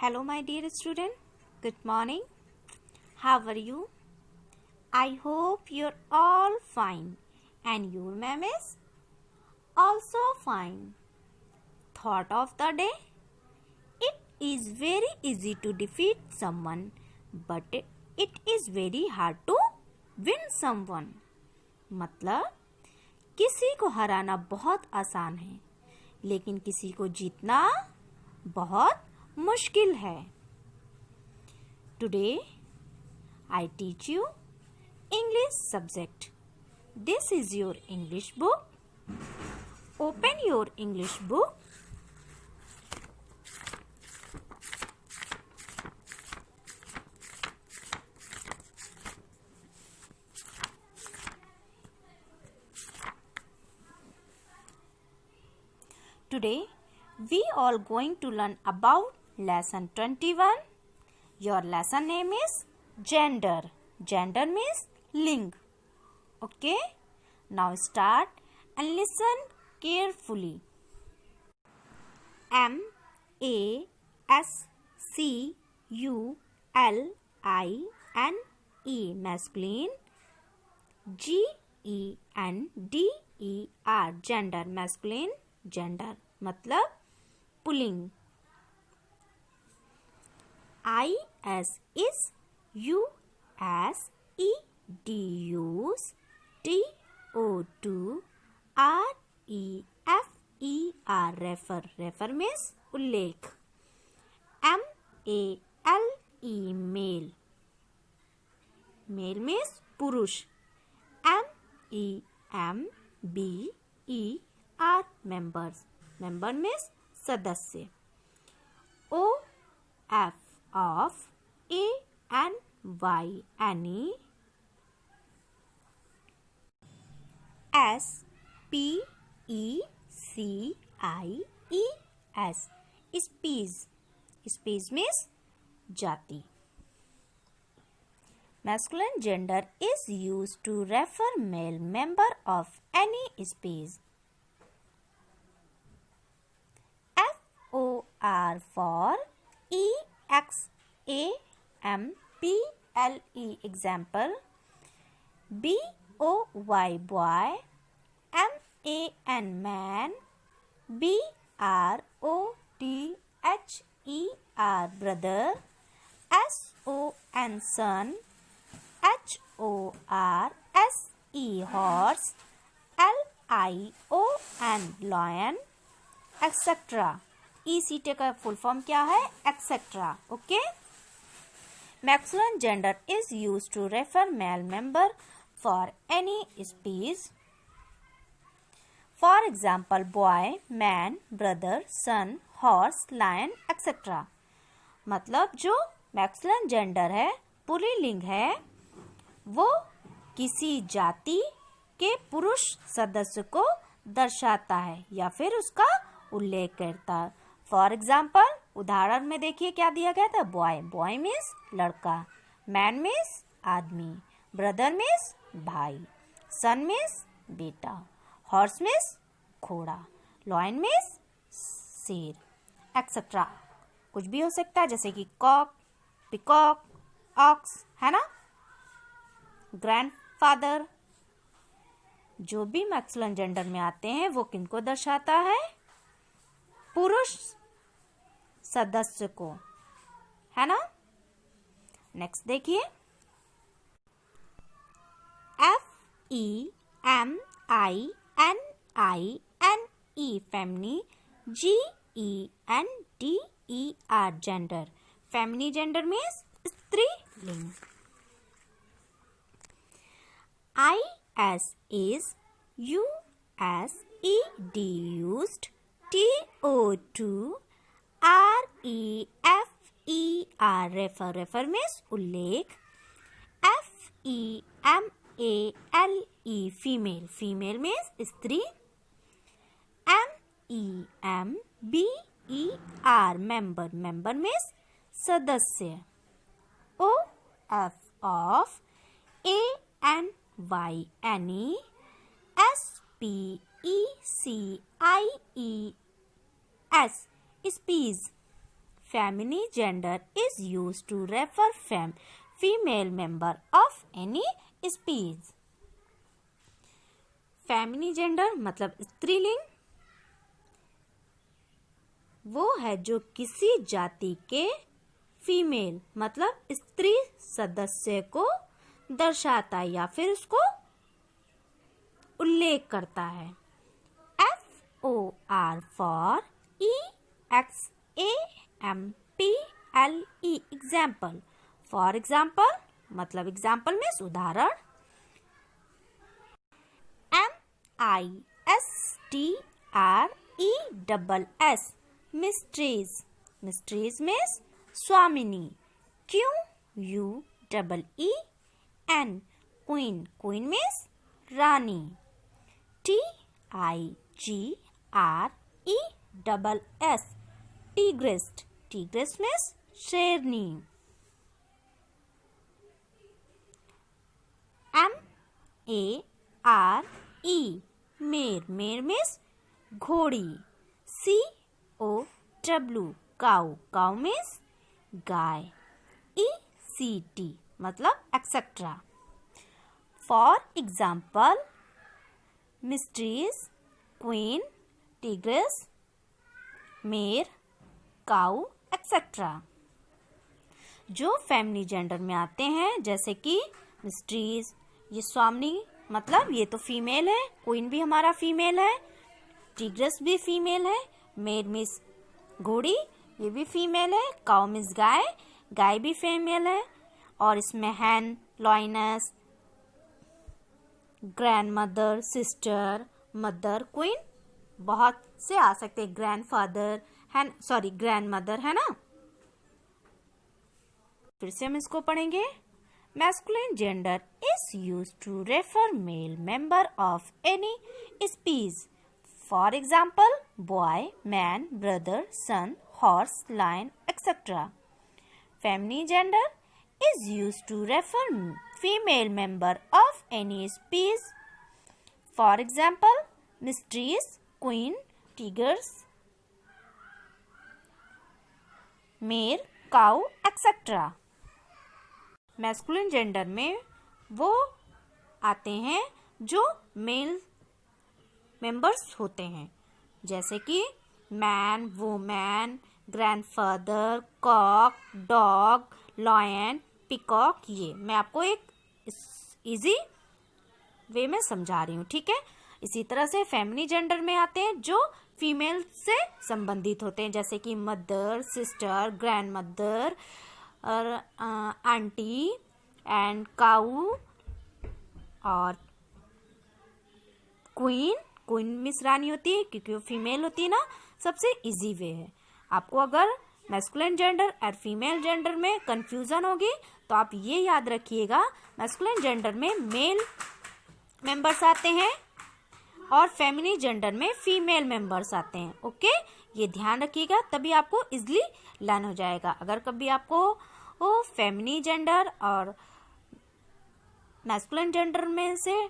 Hello, my dear student. Good morning. How are you? I hope you're all fine and your ma'am is also fine. Thought of the day? It is very easy to defeat someone, but it is very hard to win someone. मतलब किसी को हराना बहुत आसान है, लेकिन किसी को जीतना बहुत मुश्किल है. Today I teach you English subject. This is your English book. Open your English book. Today we all going to learn about lesson 21. Your lesson name is gender. Gender means ling. Okay? Now start and listen carefully. masculine masculine. gender gender masculine gender मतलब pulling. is refer refer means उल्लेख. male male male means पुरुष. members member means सदस्य. of any species species means जाति. Masculine gender is used to refer male member of any species. for for example example. boy boy. man brother. son horse. lion etc. ECT का full form क्या है? Etcetera. Okay. Maximum gender is use to refer male member for any species. For example boy man brother son horse lion etcetera. मतलब जो maximum gender है pulling है वो किसी जाति के पुरुष सदस्य को दर्शाता है या फिर उसका उल्लेख करता है. फॉर एग्जाम्पल उदाहरण में देखिए क्या दिया गया था. बॉय बॉय मीन्स लड़का. मैन मीन्स आदमी. ब्रदर मीन्स भाई. सन मीन्स बेटा. हॉर्स मीन्स घोड़ा. लॉयन मीन्स शेर एक्सेट्रा. कुछ भी हो सकता है जैसे कि कॉक पिकॉक ऑक्स है ना. ग्रैंडफादर. जो भी मैक्सिमम जेंडर में आते हैं वो किनको दर्शाता है? पुरुष सदस्य को है ना. नेक्स्ट देखिए. फेमिनी. जेंडर. फेमिनी जेंडर मीन्स स्त्रीलिंग. is used. refer refer means उल्लेख. female female means स्त्री. member member means सदस्य. of any species species Feminine gender is used to refer female member of any species. Feminine gender मतलब स्त्रीलिंग वो है जो किसी जाति के फीमेल मतलब स्त्री सदस्य को दर्शाता है या फिर उसको उल्लेख करता है. FOR for EXAMPLE example. For example मतलब एग्जाम्पल में उदाहरण. MISTRESS mysteries. मिस्ट्रीज मीन्स स्वामिनी. QUEEN queen. क्वीन मीन्स रानी. TIGRESS tigress. टिग्रेस मीन्स शेरनी. MARE मेर. मेर मीन्स घोड़ी. COW cow. काउ मीन्स गाय. ECT मतलब etcetera. For example mysteries, queen, tigress, मेर, काउ एक्सेट्रा. जो फेमिनिन जेंडर में आते हैं जैसे कि मिस्ट्रीज, ये स्वामिनी मतलब ये तो फीमेल है. क्वीन भी हमारा फीमेल है. टिग्रेस भी फीमेल है. मेर मिस घोड़ी, ये भी फीमेल है. काउ मिस गाय, गाय भी फीमेल है. और इसमें hen, lioness, grand mother, sister, mother, queen बहुत से आ सकते हैं. ग्रैंड फादर है, सॉरी ग्रैंड मदर है ना. फिर से हम इसको पढ़ेंगे. Masculine gender is used to refer male member of any species. For example boy, man, brother, son, horse, lion etcetera. Feminine gender is used to refer female member of any species. For example, mistress, queen, tigers, mare, cow, etc. Masculine gender में वो आते हैं जो male members होते हैं जैसे कि man, woman, grandfather, cock, dog, lion, peacock. ये मैं आपको एक इजी वे में समझा रही हूँ, ठीक है. इसी तरह से फेमिनिन जेंडर में आते हैं जो फीमेल से संबंधित होते हैं जैसे कि मदर, सिस्टर, ग्रैंड मदर और आंटी एंड काऊ और क्वीन. क्वीन मिस रानी होती है क्योंकि वो फीमेल होती है ना. सबसे इजी वे है. आपको अगर मैस्कुलिन जेंडर और फीमेल जेंडर में कंफ्यूजन होगी तो आप ये याद रखिएगा मैस्कुलिन जेंडर में मेल मेंबर्स आते हैं और फेमिनिन जेंडर में फीमेल मेंबर्स आते हैं. ओके, ये ध्यान रखिएगा तभी आपको इजली लर्न हो जाएगा. अगर कभी आपको फेमिनिन जेंडर और मैस्कुलिन जेंडर में से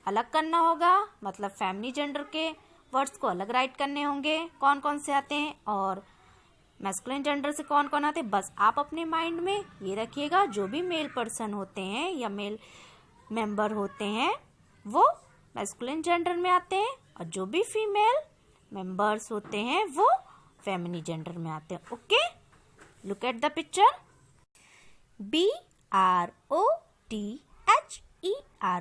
अलग करना होगा मतलब फेमिनिन जेंडर के वर्ड्स को अलग राइट करने होंगे कौन कौन से आते हैं और मैस्कुलिन जेंडर से कौन कौन आते हैं. बस आप अपने माइंड में ये रखिएगा जो भी मेल पर्सन होते हैं या मेल मेंबर होते हैं वो मैस्कुलिन जेंडर में आते हैं और जो भी फीमेल मेंबर्स होते हैं वो फेमिनिन जेंडर में आते हैं. Okay, look at the picture. BROTHER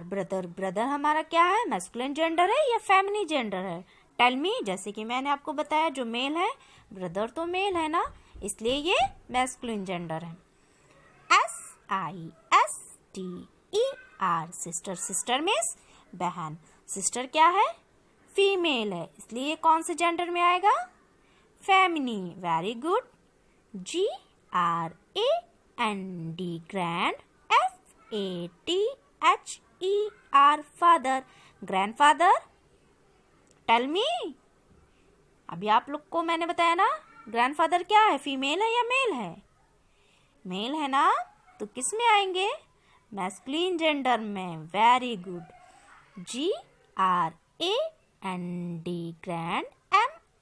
brother. Brother हमारा क्या है, मैस्कुलिन जेंडर है या फेमिनिन जेंडर है. Tell me. जैसे कि मैंने आपको बताया जो मेल है, ब्रदर तो मेल है ना, इसलिए ये मैस्कुलिन जेंडर है. SISTER sister. सिस्टर मीन्स बहन. सिस्टर क्या है, फीमेल है, इसलिए ये कौन से जेंडर में आएगा, feminine. Very good. GRAND grand. FATHER father. Grandfather. Tell me. अभी आप लोग को मैंने बताया ना ग्रैंडफादर क्या है, फीमेल है या मेल है, मेल है ना, तो किस में आएंगे, मैस्कुलिन जेंडर में. Very good. GRAND grand.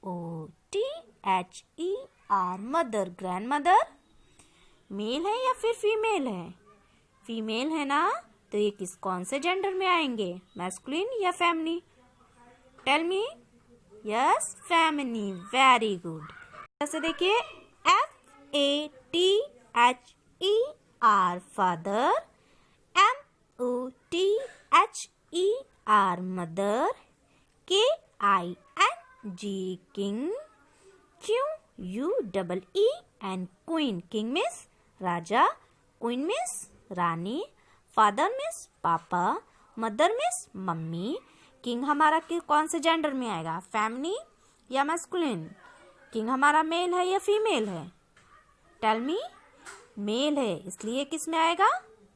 MOTHER or mother, grandmother. Male है या फिर फीमेल है? फीमेल है ना, तो ये कौन से जेंडर में आएंगे, मैस्कुलिन या feminine? Tell me. Yes, feminine. Very good. जैसे देखिए, FATHER father, MOTHER mother, KING king, QUEEN queen. King means राजा, क्वीन मीन्स रानी, फादर मीन्स पापा, मदर मीन्स मम्मी। किंग हमारा कौन से जेंडर में आएगा, फेमिनी या मैस्कुलिन? किंग हमारा मेल है या फीमेल है? टेल मी। मेल है, इसलिए किस में आएगा,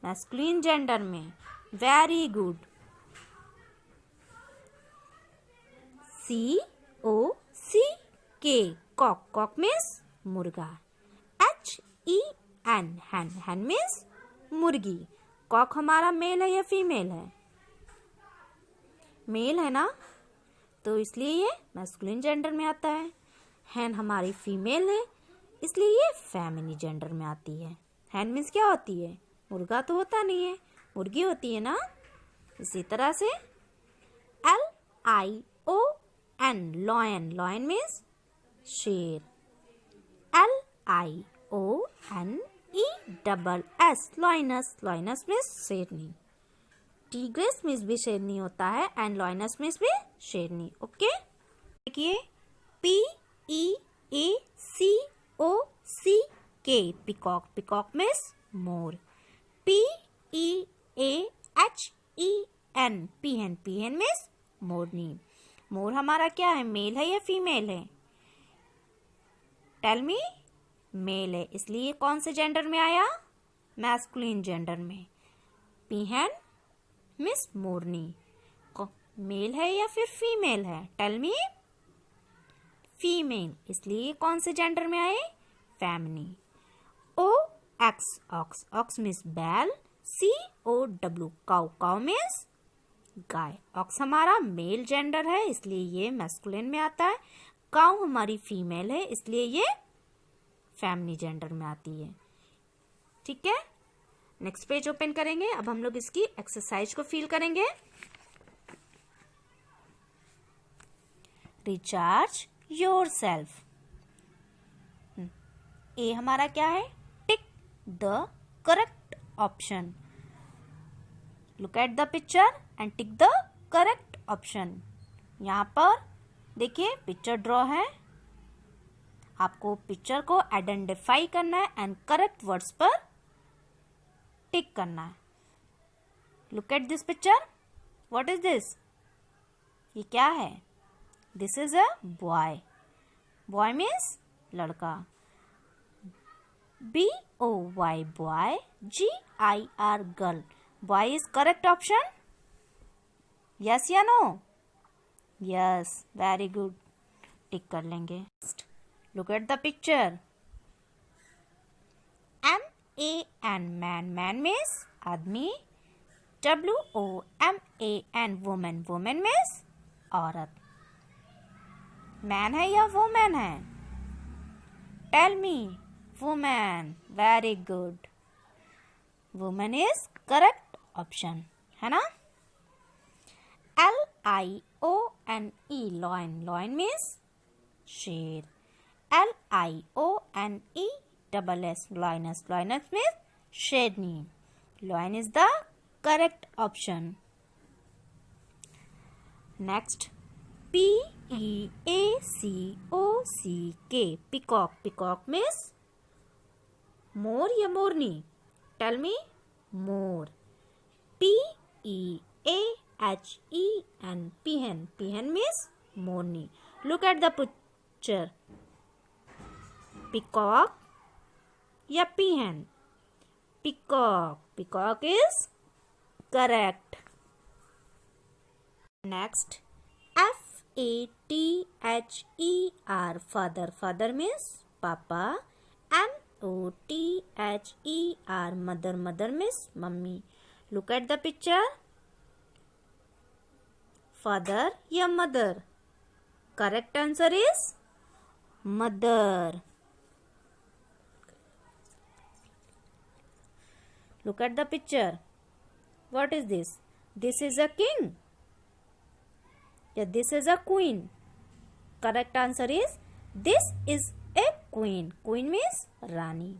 मैस्कुलिन जेंडर में। Very good. COCK cock, cock means मुर्गा। HEN हैन मीन्स मुर्गी। कॉक हमारा मेल है या फीमेल है? मेल है ना, तो इसलिए ये मैस्कुलिन जेंडर में आता है। हैन हमारी फीमेल है, इसलिए ये फेमिनी जेंडर में आती है। हैन मीन्स क्या होती है, मुर्गा तो होता नहीं है, मुर्गी होती है ना। इसी तरह से LION लॉयन, लॉयन मीन्स शेर। LIONESS लॉयनस, लॉयनस मीन्स शेरनी। टीग्रेस मीन्स भी शेरनी होता है, एंड लॉयनस मीन्स भी शेरनी। ओके, देखिए, PEACOCK पिकॉक, पिकॉक मीन्स मोर। PEAHEN पीहन, पीहन मीन्स मोरनी। मोर हमारा क्या है, मेल है या फीमेल है? टेल मी। मेल है, इसलिए कौन से जेंडर में आया, मैस्कुलिन जेंडर में। पीहन मिस मोरनी। मेल है या फिर फीमेल है? टेल मी। फीमेल, इसलिए कौन से जेंडर में आए, फेमिनी। OX ऑक्स, ऑक्स मिस बैल। COW काउ, काउ मिस गाय। ऑक्स हमारा मेल जेंडर है, इसलिए ये मैस्कुलिन में आता है। काउ हमारी फीमेल है, इसलिए ये फेमिनी जेंडर में आती है। ठीक है, नेक्स्ट पेज ओपन करेंगे। अब हम लोग इसकी एक्सरसाइज को फील करेंगे। Recharge yourself. ए हमारा क्या है, tick the correct option. Look at the picture and tick the correct option. यहाँ पर देखिए, पिक्चर ड्रॉ है, आपको पिक्चर को आइडेंटिफाई करना है एंड करेक्ट वर्ड्स पर टिक करना है। Look at this picture, what is this, ये क्या है? This is a boy. Boy means लड़का। BOY boy, GIR girl. Boy is correct option, yes या no? Yes, very good, tick कर लेंगे। Look at the picture. MAN man, man means आदमी। WOMAN woman, woman means औरत। Man है या woman है? Tell me. Woman, very good, woman is correct option, है ना। LIONE लॉयन, लॉयन मीन्स शेर। LIONESS lioness, lioness means शेरनी। Lion is the correct option. Next, PEACOCK peacock, peacock means मोर या मोरनी? Tell me. More. PEAHEN peahen, peahen means Morni. Look at the picture. Peacock या peahen? Peacock. Peacock is correct. Next, FATHER father. Father means papa. MOTHER mother. Mother means mummy. Look at the picture. Father या mother? Correct answer is mother. Look at the picture. What is this? This is a king. Yeah, this is a queen. Correct answer is this is a queen. Queen means Rani.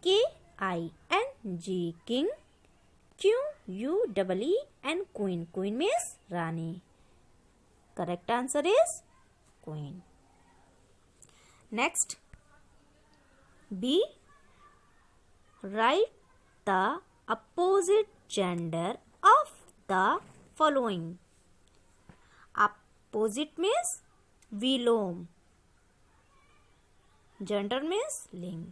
K-I-N-G, king. Q-U-E-E-N, queen. Queen means Rani. Correct answer is queen. Next, B. Write the opposite gender of the following. Opposite means vilom, gender means लिंग.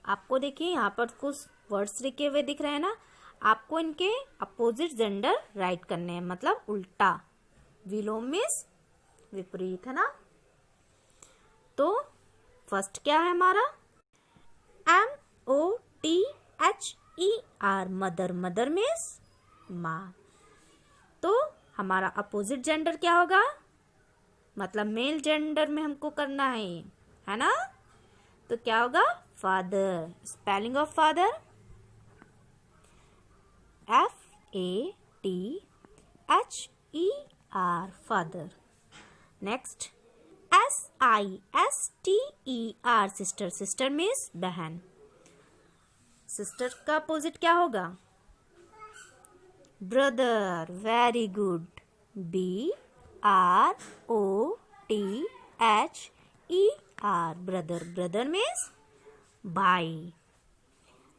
आपको देखिए यहाँ पर कुछ words लिखे हुए दिख रहे हैं ना, आपको इनके अपोजिट जेंडर राइट करने हैं, मतलब उल्टा. विलोम मीन्स विपरीत, है ना. तो फर्स्ट क्या है हमारा? MOTHER, mother. मदर मीन्स माँ. तो हमारा अपोजिट जेंडर क्या होगा? मतलब मेल जेंडर में हमको करना है ना. तो क्या होगा? Father. Spelling of father FATHER, father. Next SISTER, sister. Sister means बहन. सिस्टर का अपोजिट क्या होगा? Brother. Very good. BROTHER, brother. Brother means भाई.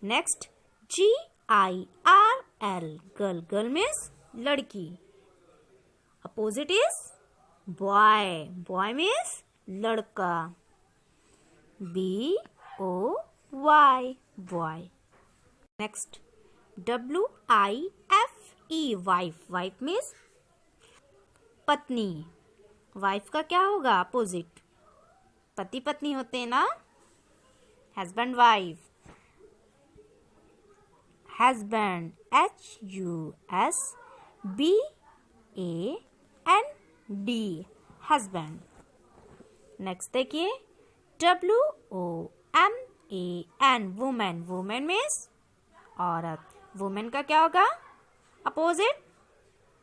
Next GIRL, girl. Girl means लड़की. Opposite is boy. Boy means लड़का. BOY, boy. Next WIFE, wife. Wife means पत्नी. Wife का क्या होगा अपोजिट? पति पत्नी होते हैं ना, husband wife. Husband HUSBAND, husband. Next देखिए WOMAN, वुमेन. वुमेन मीन्स औरत. वुमेन का क्या होगा अपोजिट?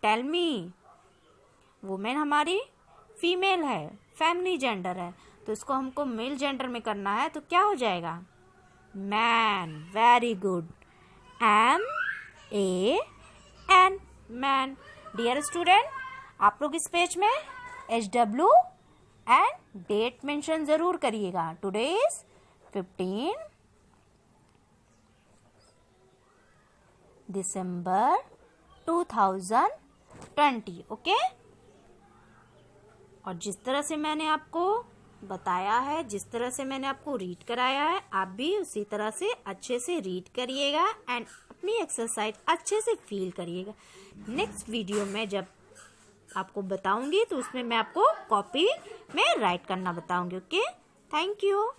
Tell me. वुमेन हमारी फीमेल है, फैमिली जेंडर है, तो इसको हमको मेल जेंडर में करना है, तो क्या हो जाएगा? Man. Very good. MAN, man. Dear student, आप लोग इस पेज में HW एंड डेट मेंशन जरूर करिएगा. Today is 15 December 2020. ओके. और जिस तरह से मैंने आपको बताया है, जिस तरह से मैंने आपको रीड कराया है, आप भी उसी तरह से अच्छे से रीड करिएगा एंड अपनी एक्सरसाइज अच्छे से फील करिएगा. नेक्स्ट वीडियो में जब आपको बताऊंगी तो उसमें मैं आपको कॉपी में राइट करना बताऊंगी. ओके. Thank you.